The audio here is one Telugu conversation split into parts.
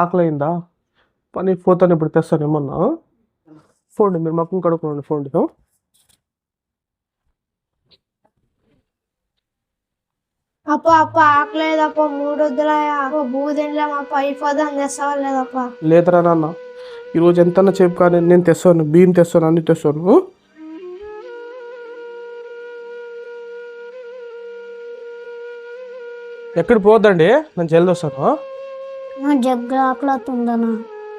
ఆకలైందా? పని పోతాను, ఇప్పుడు తెస్తాను ఏమన్నా. ఫోన్ మీరు మొక్కం కడుక్కోండి. ఫోన్ అప్ప అప్ప ఆకలేదప్ప, 3 వద్దులా బూదిండ్లమప్ప, అయిపోదాం తెస్తావా లేదప్ప? లేదరా నాన్న, ఈరోజు ఎంతన్నా చెప్పు కానీ నేను తెస్తాను, బియ్యం తెస్తాను, అన్ని తెస్తాను. ఎక్కడ పోద్దండి, నేను జల్ది వస్తాను. జగ్గు ఆకలితుందనా?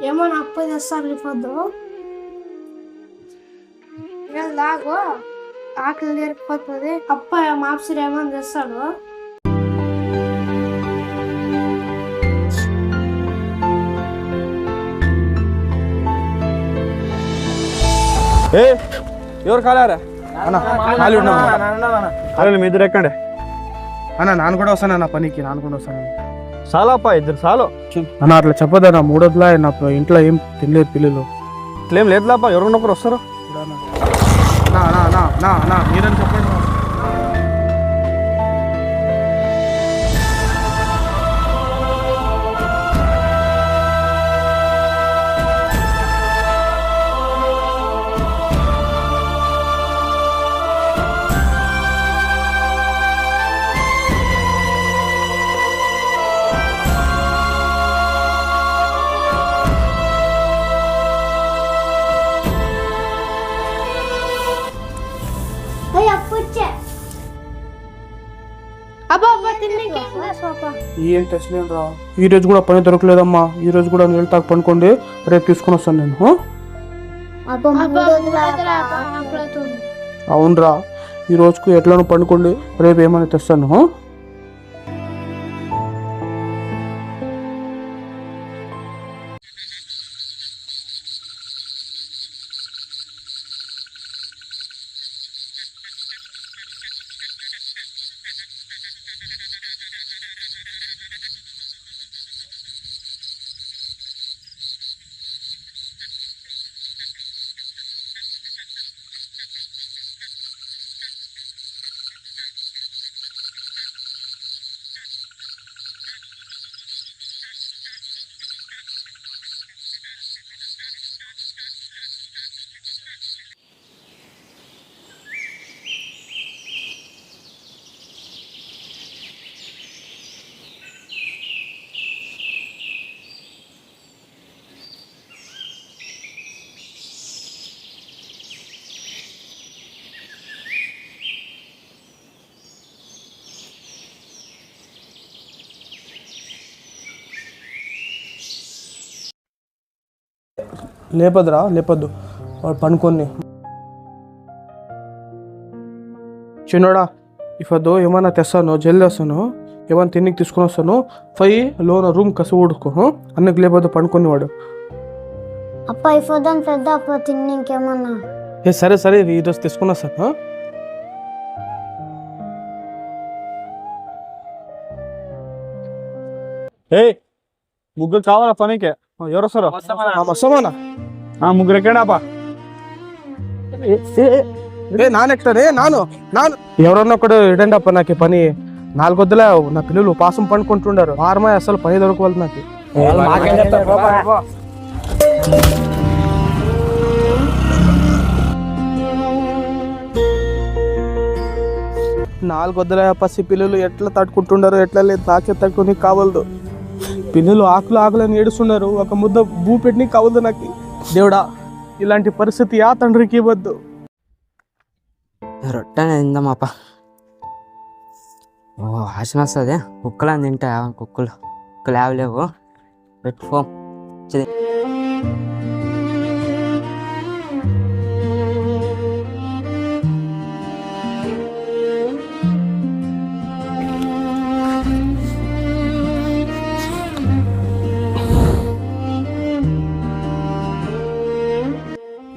ఏమో అప్ప తెస్తాను అయిపోద్దు. దాగు ఆకలి తీరిపోతుంది. అప్ప మాప్సిరి ఏమని తెస్తాడు. ఎవరు కాలేరా అన్న? ఖాళీ మీ ఇద్దరు ఎక్కండి అన్న. నాన్న కూడా వస్తాను అన్న పనికి, నాన్న కూడా వస్తాను. చాలప్ప, ఇద్దరు చాలు అన్న. అట్లా చెప్పదన్న, 3 వద్దులా నా ఇంట్లో ఏం తినలేదు పిల్లలు. ఇట్లేం లేదులాప్ప, ఎవరున్నప్పుడు వస్తారు. మీరని చెప్పండి. ఏం టెస్ట్ లేని రా, ఈ రోజు కూడా పని దొరకలేదమ్మా. ఈ రోజు కూడా నీళ్ళు తాగి పనుకోండి, రేపు తీసుకొని వస్తాను నేను. అవునరా, ఈ రోజుకు ఎట్లానో పండుకోండి, రేపు ఏమైనా తెస్తాను. లేపదురా, లేపద్దు, వాడు పనుకొని. చిన్నోడా, ఇఫద్దు ఏమన్నా తెస్తాను, జల్ది వస్తాను, ఏమన్నా తిన్నికి తీసుకొని వస్తాను. 5 లోన రూమ్ కసి ఊడుకో, అన్నకి లేపద్దు, పనుకొని వాడు. అప్ప అయిపోదాం పెద్ద అప్ప తిన్నికేమన్నా. సరే సరే, ఈరోజు తీసుకుని వస్తాను. ముగ్గురు కావాలా పనికి? ఎవరు వస్తారు? వస్తామన్నా. ముగ్గురు ఎక్కడాపా? నానెక్తారే, నాను ఎవరన్నా ఒకడు ఇడండి అప్ప, నాకు పని 4 వద్దులే. నా పిల్లలు పాసం పండుకుంటుండారు, వారమాయ అసలు పని దొరకవాలి నాకు. 4 వద్దులే. పసి పిల్లలు ఎట్లా తట్టుకుంటుండారు, ఎట్లా లేదు, నాకే తట్టుకుని కావలదు. పిల్లలు ఆకులని ఏడుస్తున్నారు, ఒక ముద్ద భూ పెట్టి కావద్దు నాకు. దేవుడా, ఇలాంటి పరిస్థితి ఆ తండ్రికి ఇవ్వద్దు. రొట్టెనే తిందామప్ప. వాసన వస్తుంది, కుక్కలని తింటా. కుక్కలు లేవలేవు, పెట్టుకో.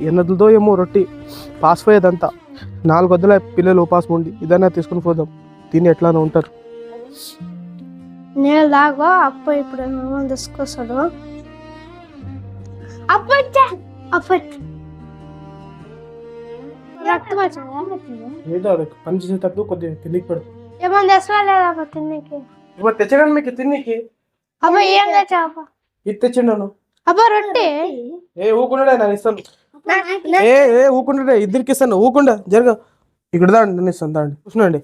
ఎన్నదులతో ఏమో రొట్టి పాసిపోయేదంతా. 4 వద్దుల పిల్లలు ఉపాసం ఉండి ఇదన్నా తీసుకుని పోదాం, తిని ఎట్లానో ఉంటారు. నేను లాగో అప్ప ఇప్పుడు ఏమో తీసుకొస్తాడు. అప్ప ఏదో పని చేసేటప్పుడు కొద్దిగా తిండికి పెడతాం. ఏమన్నా తెస్తా లేదా అప్ప తిన్నీకి? ఇప్పుడు తెచ్చగాను మీకు తిన్నీకి. అబ్బా ఏం తెచ్చా అప్ప? ఇది తెచ్చిండాను. అబ్బా రొట్టె. ఏ ఊకుండే నేను ఇస్తాను. ఊకుండే ఇద్దరికి ఇస్తాను. ఊకుండా జరగ ఇక్కడ దాండి నేను ఇస్తాను. దాండి చూసినండి.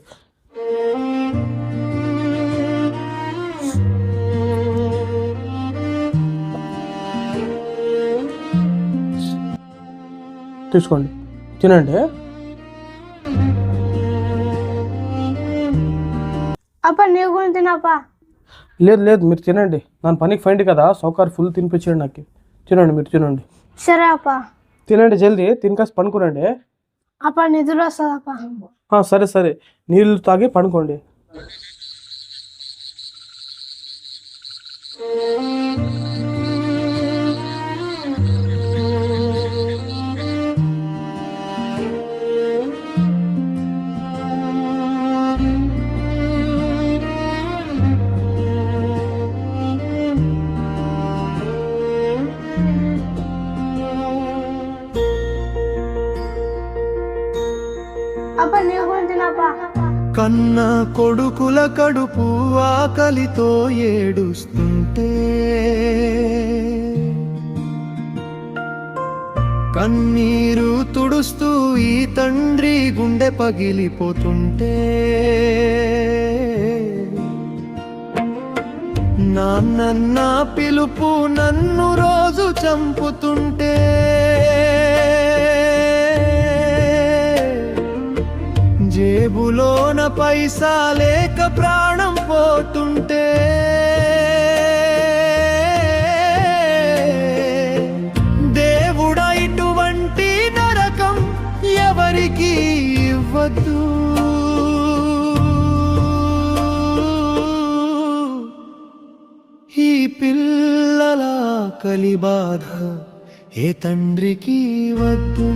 తీసుకోండి తినండి. అప్ప నీవు కూడా తినప్పా. లేదు లేదు మీరు తినండి. నా పనికి ఫైండ్ కదా సౌకర్యం ఫుల్ తినిపించండి నాకు. తినండి మీరు తినండి. సరే అప్ప. తినండి జల్దీ తినకాసి పనుకోనండి. అప్ప నిద్ర వస్తుందప్ప. సరే సరే నీళ్ళు తాగి పడుకోండి. అప్ప నీవు కూడా తినప్పా. కన్న కొడుకుల కడుపు ఆకలితో ఏడుస్తుంటే కన్నీరు తుడుస్తూ ఈ తండ్రి గుండె పగిలిపోతుంటే నాన్న పిలుపు నన్ను రోజు చంపుతుంటే జేబులోన పైసా లేక ప్రాణం పోతుంటే దేవుడా ఇటువంటి నరకం ఎవరికి ఇవ్వద్దు. ఈ పిల్లల కలి బాధ ఏ తండ్రికి వద్దు.